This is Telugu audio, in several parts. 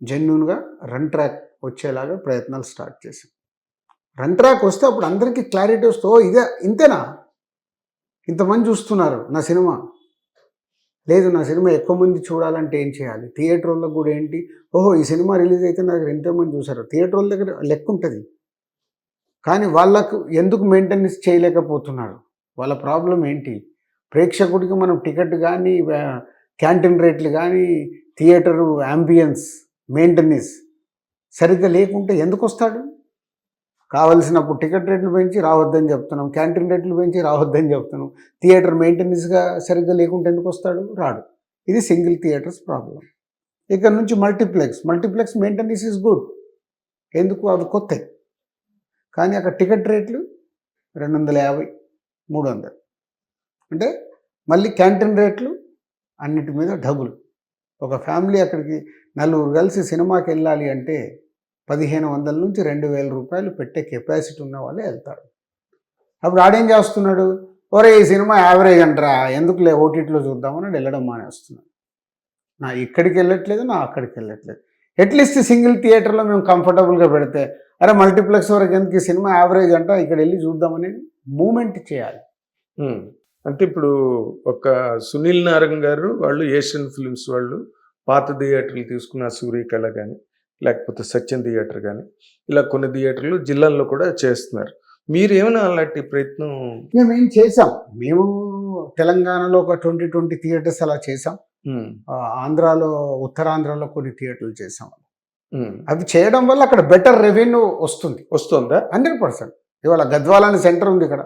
జెన్యున్గా రన్ ట్రాక్ వచ్చేలాగా ప్రయత్నాలు స్టార్ట్ చేశాం. రన్ ట్రాక్ వస్తే అప్పుడు అందరికీ క్లారిటీ వస్తే ఓ ఇదే ఇంతేనా, ఇంతమంది చూస్తున్నారు నా సినిమా, లేదు నా సినిమా ఎక్కువ మంది చూడాలంటే ఏం చేయాలి, థియేటర్ వాళ్ళకి కూడా ఏంటి, ఓహో ఈ సినిమా రిలీజ్ అయితే నాకు ఎంతోమంది చూసారు, థియేటర్ వాళ్ళ దగ్గర లెక్క ఉంటుంది. కానీ వాళ్ళకు ఎందుకు మెయింటెనెన్స్ చేయలేకపోతున్నారు, వాళ్ళ ప్రాబ్లం ఏంటి, ప్రేక్షకుడికి మనం టికెట్ కానీ క్యాంటీన్ రేట్లు కానీ థియేటరు యాంబియన్స్ మెయింటెనెన్స్ సరిగ్గా లేకుంటే ఎందుకు వస్తాడు. కావలసినప్పుడు టికెట్ రేట్లు పెంచి రావద్దని చెప్తున్నాం, క్యాంటీన్ రేట్లు పెంచి రావద్దని చెప్తున్నాం, థియేటర్ మెయింటెనెన్స్గా సరిగ్గా లేకుంటే ఎందుకు వస్తాడు, రాడు. ఇది సింగిల్ థియేటర్స్ ప్రాబ్లం. ఇక్కడ నుంచి మల్టీప్లెక్స్ మెయింటెనెన్స్ ఈజ్ గుడ్, ఎందుకు అవి కొత్త. కానీ అక్కడ టికెట్ రేట్లు 250, 300, అంటే మళ్ళీ క్యాంటీన్ రేట్లు అన్నిటి మీద డబుల్. ఒక ఫ్యామిలీ అక్కడికి నలుగురు కలిసి సినిమాకి వెళ్ళాలి అంటే 1500 నుంచి 2000 రూపాయలు పెట్టే కెపాసిటీ ఉన్న వాళ్ళే వెళ్తారు. అప్పుడు ఆడేం చేస్తున్నాడు, ఒరే ఈ సినిమా యావరేజ్ అంటారా, ఎందుకులే ఓటీటీలో చూద్దామని వెళ్ళడం మానేస్తున్నాడు. నా ఇక్కడికి వెళ్ళట్లేదు, నా అక్కడికి వెళ్ళట్లేదు. అట్లీస్ట్ సింగిల్ థియేటర్లో మేము కంఫర్టబుల్గా పెడితే, అరే మల్టీప్లెక్స్ వరకు ఎందుకు ఈ సినిమా యావరేజ్ అంట, ఇక్కడ వెళ్ళి చూద్దామనేది మూమెంట్ చేయాలి. అంటే ఇప్పుడు ఒక సునీల్ నారాయణ గారు వాళ్ళు ఏషియన్ ఫిల్మ్స్ వాళ్ళు పాత థియేటర్లు తీసుకున్న సూర్యకళ కానీ లేకపోతే సత్యం థియేటర్ కానీ ఇలా కొన్ని థియేటర్లు జిల్లాల్లో కూడా చేస్తున్నారు. మీరు ఏమైనా అలాంటి ప్రయత్నం? మేము చేసాం. మేము తెలంగాణలో ఒక 20 థియేటర్స్ అలా చేసాం. ఆంధ్రాలో ఉత్తరాంధ్రలో కొన్ని థియేటర్లు చేసాం. అవి చేయడం వల్ల అక్కడ బెటర్ రెవెన్యూ వస్తుందా 100%. ఇవాళ గద్వాల అనే సెంటర్ ఉంది ఇక్కడ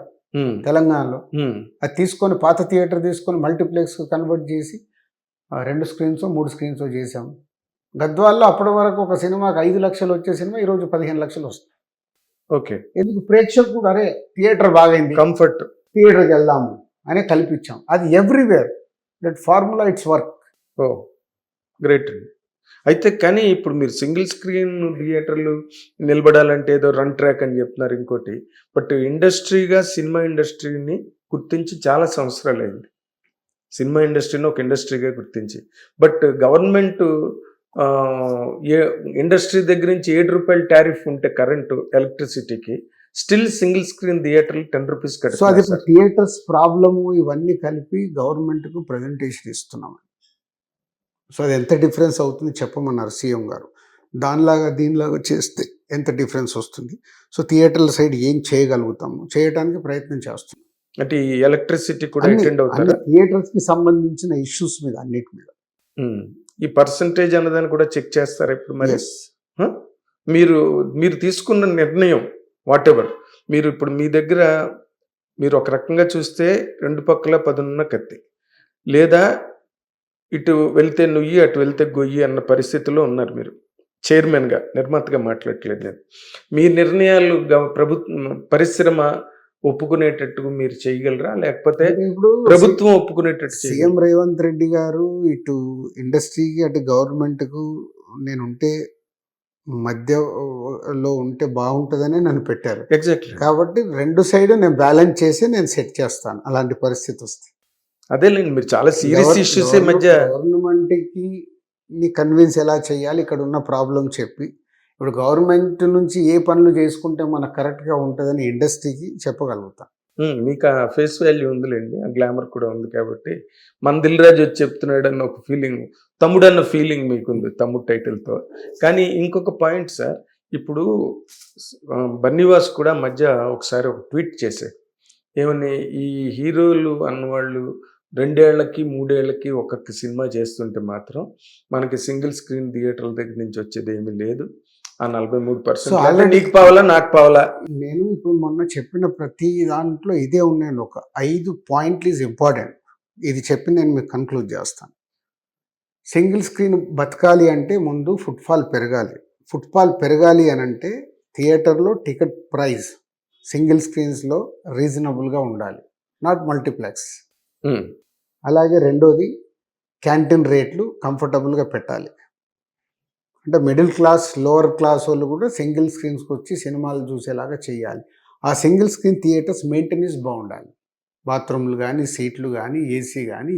తెలంగాణలో, అది తీసుకొని పాత థియేటర్ తీసుకొని మల్టీప్లెక్స్ కన్వర్ట్ చేసి 2 స్క్రీన్స్ 3 స్క్రీన్స్ చేసాం. గద్వాల్లో అప్పటి వరకు ఒక సినిమాకి 5 లక్షలు వచ్చే సినిమా ఈరోజు 15 లక్షలు వస్తుంది. ఓకే, ఎందుకు ప్రేక్షకుడు అరే థియేటర్ బాగైంది, కంఫర్ట్, థియేటర్కి వెళ్దాము అని కల్పించాం. అది everywhere, that formula it's work. Oh great అండి. అయితే కానీ ఇప్పుడు మీరు సింగిల్ స్క్రీన్ థియేటర్లు నిలబడాలంటే ఏదో రన్ ట్రాక్ అని చెప్తున్నారు ఇంకోటి, బట్ ఇండస్ట్రీగా సినిమా ఇండస్ట్రీని గుర్తించి చాలా సంవత్సరాలు అయింది. సినిమా ఇండస్ట్రీని ఒక ఇండస్ట్రీగా గుర్తించి, బట్ గవర్నమెంట్ ఇండస్ట్రీ దగ్గర నుంచి 7 రూపాయలు టారిఫ్ ఉంటే కరెంటు ఎలక్ట్రిసిటీకి స్టిల్ సింగిల్ స్క్రీన్ థియేటర్లు 10 రూపీస్ కట్టారు. సో అది థియేటర్స్ ప్రాబ్లము ఇవన్నీ కలిపి గవర్నమెంట్కు ప్రజెంటేషన్ ఇస్తున్నాం. సో అది ఎంత డిఫరెన్స్ అవుతుంది చెప్పమన్నారు సీఎం గారు. దీనిలాగా చేస్తే ఎంత డిఫరెన్స్ వస్తుంది, సో థియేటర్ల సైడ్ ఏం చేయగలుగుతాము, చేయడానికి ప్రయత్నం చేస్తున్నాం. అంటే ఈ ఎలక్ట్రిసిటీ కూడా అటెండ్ అవుతారా, థియేటర్స్కి సంబంధించిన ఇష్యూస్ మీద అన్నిటి మీద. ఈ పర్సంటేజ్ అన్నదాన్ని కూడా చెక్ చేస్తారా ఇప్పుడు? మరి మీరు తీసుకున్న నిర్ణయం వాట్ ఎవర్, మీరు ఇప్పుడు మీ దగ్గర మీరు ఒక రకంగా చూస్తే 2 పక్కల 10 ఉన్న కత్తి, లేదా ఇటు వెళ్తే నుయ్యి అటు వెళ్తే గొయ్యి అన్న పరిస్థితిలో ఉన్నారు మీరు. చైర్మన్గా, నిర్మాతగా మాట్లాడట్లేదు నేను. మీ నిర్ణయాలు పరిశ్రమ ఒప్పుకునేటట్టు మీరు చేయగలరా, లేకపోతే ఇప్పుడు ప్రభుత్వం ఒప్పుకునేటట్టు? సీఎం రేవంత్ రెడ్డి గారు ఇటు ఇండస్ట్రీకి అటు గవర్నమెంట్కు నేనుంటే మధ్యలో ఉంటే బాగుంటుందనే నన్ను పెట్టారు. ఎగ్జాక్ట్లీ. కాబట్టి 2 సైడ్ నేను బ్యాలెన్స్ చేసి నేను సెట్ చేస్తాను అలాంటి పరిస్థితి వస్తే. అదేలేండి, మీరు చాలా సీరియస్ ఇష్యూస్ మధ్య గవర్నమెంట్కి కన్విన్స్ ఎలా చేయాలి, ఇక్కడ ఉన్న ప్రాబ్లం చెప్పి, ఇప్పుడు గవర్నమెంట్ నుంచి ఏ పనులు చేసుకుంటే మనకు కరెక్ట్గా ఉంటుందని ఇండస్ట్రీకి చెప్పగలుగుతాం. మీకు ఆ ఫేస్ వాల్యూ ఉందిలేండి, ఆ గ్లామర్ కూడా ఉంది కాబట్టి. మన దిల్ రాజు వచ్చి చెప్తున్నాడు అన్న ఒక ఫీలింగ్, తమ్ముడు అన్న ఫీలింగ్ మీకుంది తమ్ముడు టైటిల్తో. కానీ ఇంకొక పాయింట్ సార్, ఇప్పుడు బన్నీవాస్ కూడా మధ్య ఒకసారి ఒక ట్వీట్ చేశారు, ఏమని, ఈ హీరోలు అన్నవాళ్ళు 2 ఏళ్లకి 3 ఏళ్లకి ఒక్కొక్క సినిమా చేస్తుంటే మాత్రం మనకి సింగిల్ స్క్రీన్ థియేటర్ల దగ్గర నుంచి వచ్చేది ఏమీ లేదు, ఆ 43% నీకు పావాలా నాకు పావాలా. నేను ఇప్పుడు మొన్న చెప్పిన ప్రతి దాంట్లో ఇదే ఉన్నాయండి. ఒక 5 పాయింట్లు ఈజ్ ఇంపార్టెంట్. ఇది చెప్పి నేను మీకు కన్క్లూడ్ చేస్తాను. సింగిల్ స్క్రీన్ బతకాలి అంటే ముందు ఫుట్ఫాల్ పెరగాలి అని అంటే థియేటర్లో టికెట్ ప్రైస్ సింగిల్ స్క్రీన్స్లో రీజనబుల్గా ఉండాలి, నాట్ మల్టీప్లెక్స్. అలాగే రెండోది క్యాంటీన్ రేట్లు కంఫర్టబుల్గా పెట్టాలి. అంటే మిడిల్ క్లాస్ లోవర్ క్లాస్ వాళ్ళు కూడా సింగిల్ స్క్రీన్స్కి వచ్చి సినిమాలు చూసేలాగా చేయాలి. ఆ సింగిల్ స్క్రీన్ థియేటర్స్ మెయింటెనెన్స్ బాగుండాలి, బాత్రూమ్లు కానీ సీట్లు కానీ ఏసీ కానీ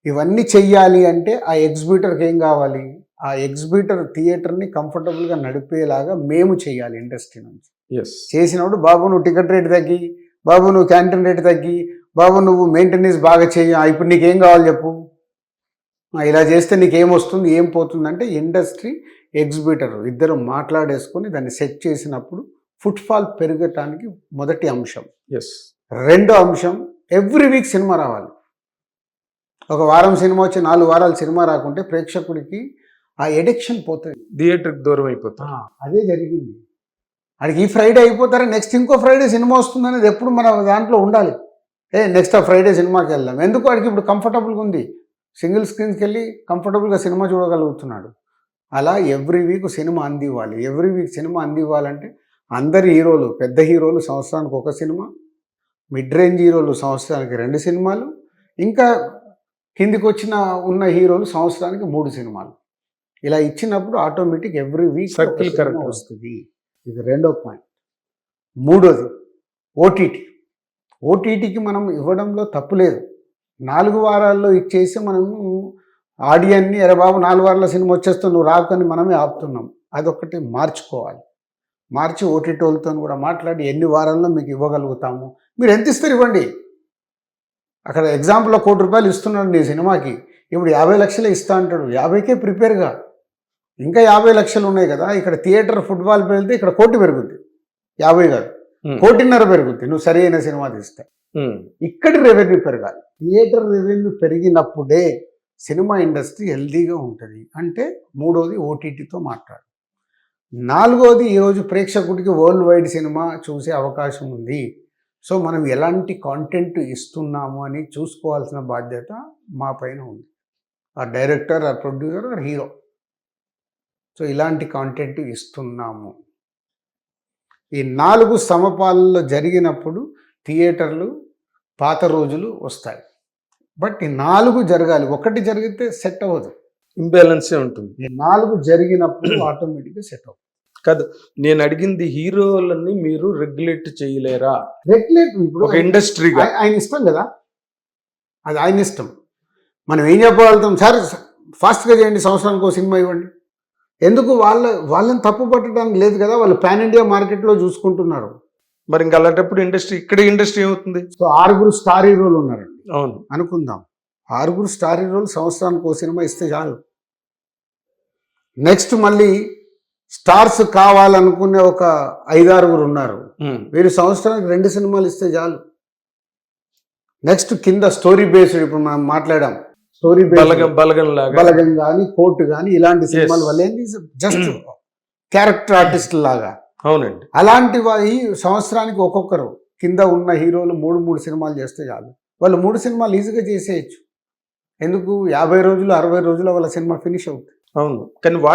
ఇవన్నీ చెయ్యాలి. అంటే ఆ ఎగ్జిబిటర్కి ఏం కావాలి, ఆ ఎగ్జిబిటర్ థియేటర్ని కంఫర్టబుల్గా నడిపేలాగా మేము చేయాలి ఇండస్ట్రీ నుంచి. ఎస్. చేసినప్పుడు బాబు నువ్వు టికెట్ రేట్ తగ్గి, బాబు నువ్వు క్యాంటీన్ రేట్ తగ్గి, బాబు నువ్వు మెయింటెనెన్స్ బాగా చేయి, ఇప్పుడు నీకేం కావాలి చెప్పు, ఇలా చేస్తే నీకేం వస్తుంది ఏం పోతుంది అంటే ఇండస్ట్రీ ఎగ్జిబిటర్ ఇద్దరు మాట్లాడేసుకొని దాన్ని సెట్ చేసినప్పుడు ఫుట్ఫాల్ పెరగటానికి మొదటి అంశం. ఎస్. రెండో అంశం ఎవ్రీ వీక్ సినిమా రావాలి. ఒక వారం సినిమా వచ్చి 4 వారాలు సినిమా రాకుంటే ప్రేక్షకుడికి ఆ ఎడిక్షన్ పోతుంది, థియేటర్కి దూరం అయిపోతాం. అదే జరిగింది. అడిగి ఈ ఫ్రైడే అయిపోతారా నెక్స్ట్ ఇంకో ఫ్రైడే సినిమా వస్తుంది అనేది ఎప్పుడు మన దాంట్లో ఉండాలి. నెక్స్ట్ ఆ ఫ్రైడే సినిమాకి వెళ్దాం, ఎందుకు వాడికి ఇప్పుడు కంఫర్టబుల్గా ఉంది, సింగిల్ స్క్రీన్స్కి వెళ్ళి కంఫర్టబుల్గా సినిమా చూడగలుగుతున్నాడు. అలా ఎవ్రీ వీక్ సినిమా అందివ్వాలి. ఎవ్రీ వీక్ సినిమా అందివ్వాలంటే అందరి హీరోలు, పెద్ద హీరోలు సంవత్సరానికి ఒక సినిమా, మిడ్ రేంజ్ హీరోలు సంవత్సరానికి 2 సినిమాలు, ఇంకా కిందికి వచ్చిన ఉన్న హీరోలు సంవత్సరానికి 3 సినిమాలు. ఇలా ఇచ్చినప్పుడు automatic every week circle correct వస్తుంది. ఇది రెండో పాయింట్. మూడోది ఓటీటీ. ఓటీటీకి మనం ఇవ్వడంలో తప్పు లేదు. 4 వారాల్లో ఇచ్చేసి మనము ఆడియన్ని అరే బాబు 4 వారాల సినిమా వచ్చేస్తావు నువ్వు రాకని మనమే ఆపుతున్నాం. అదొక్కటి మార్చుకోవాలి. మార్చి ఓటీటీ వాళ్ళతో కూడా మాట్లాడి ఎన్ని వారాల్లో మీకు ఇవ్వగలుగుతాము, మీరు ఎంత ఇస్తారు ఇవ్వండి. అక్కడ ఎగ్జాంపుల్లో ₹1,00,00,000 ఇస్తున్నాడు నీ సినిమాకి, ఇప్పుడు 50 లక్షలే ఇస్తా అంటాడు. 50కే ప్రిపేర్గా, ఇంకా 50 లక్షలు ఉన్నాయి కదా. ఇక్కడ థియేటర్ ఫుట్బాల్ పెరిగితే ఇక్కడ 1,00,00,000 పెరుగుద్ది, 50 కాదు 1,50,00,000 పెరుగుద్ది నువ్వు సరి అయిన సినిమా తీస్తే. ఇక్కడి రెవెన్యూ పెరగాలి. థియేటర్ రెవెన్యూ పెరిగినప్పుడే సినిమా ఇండస్ట్రీ హెల్దీగా ఉంటుంది. అంటే మూడోది ఓటీటీతో మాట్లాడు. నాలుగోది ఈరోజు ప్రేక్షకుడికి వరల్డ్ వైడ్ సినిమా చూసే అవకాశం ఉంది. సో మనం ఎలాంటి కాంటెంట్ ఇస్తున్నాము అని చూసుకోవాల్సిన బాధ్యత మా పైన ఉంది. ఆ డైరెక్టర్, ఆ ప్రొడ్యూసర్, ఆ హీరో. సో ఇలాంటి కాంటెంట్ ఇస్తున్నాము. ఈ 4 సమపాలలో జరిగినప్పుడు థియేటర్లు పాత రోజులు వస్తాయి. బట్ ఈ 4 జరగాలి. ఒకటి జరిగితే సెట్ అవ్వదు, ఇంబ్యాలెన్సే ఉంటుంది. ఈ 4 జరిగినప్పుడు ఆటోమేటిక్గా సెట్ అవుతుంది. కాదు, నేను అడిగింది హీరోలని మీరు రెగ్యులేట్ చేయలేరా? రెగ్యులేట్ ఇప్పుడు ఒక ఇండస్ట్రీగా ఆయన ఇష్టం కదా, అది ఆయన ఇష్టం. మనం ఏం చెప్పగలుగుతాం, సార్ ఫాస్ట్గా చేయండి, సంవత్సరానికి ఒక సినిమా ఇవ్వండి. ఎందుకు వాళ్ళని తప్పు పట్టడానికి లేదు కదా, వాళ్ళు పాన్ ఇండియా మార్కెట్లో చూసుకుంటున్నారు. మరి ఇంకా అలాంటప్పుడు ఇక్కడ ఇండస్ట్రీ ఏమవుతుంది? సో 6 స్టార్ హీరోలు ఉన్నారండి అవును అనుకుందాం. 6 స్టార్ హీరోలు సంవత్సరానికి ఒక సినిమా ఇస్తే చాలు. నెక్స్ట్ మళ్ళీ స్టార్స్ కావాలనుకునే ఒక 5-6 ఉన్నారు, వీరు సంవత్సరానికి 2 సినిమాలు ఇస్తే చాలు. నెక్స్ట్ కింద స్టోరీ బేస్డ్, ఇప్పుడు మనం మాట్లాడాం స్టోరీ బలగం కానీ కోర్టు కానీ ఇలాంటి సినిమాల వల్ల ఏంటి, జస్ట్ క్యారెక్టర్ ఆర్టిస్ట్ లాగా. అవునండి. అలాంటి ఈ సంవత్సరానికి ఒక్కొక్కరు కింద ఉన్న హీరోలు 3 సినిమాలు చేస్తే చాలు. వాళ్ళు 3 సినిమాలు ఈజీగా చేసేయచ్చు. ఎందుకు 50 రోజులు 60 రోజులు వాళ్ళ సినిమా ఫినిష్ అవుతుంది. అవును, కానీ వాళ్ళు